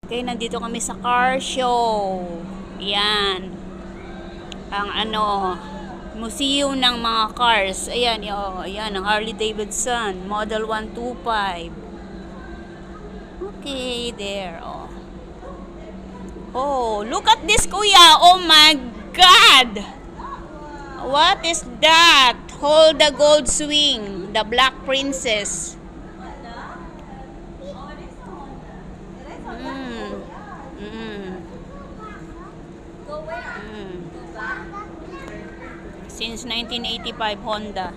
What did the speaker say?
Okay, nandito kami sa car show. Yan. Ang museum ng mga cars. Ayan, ayan, ang Harley Davidson, Model 125. Okay, there, oh. Oh, look at this, kuya. Oh my God! What is that? Hold the gold swing. The Black Princess. Since 1985 Honda.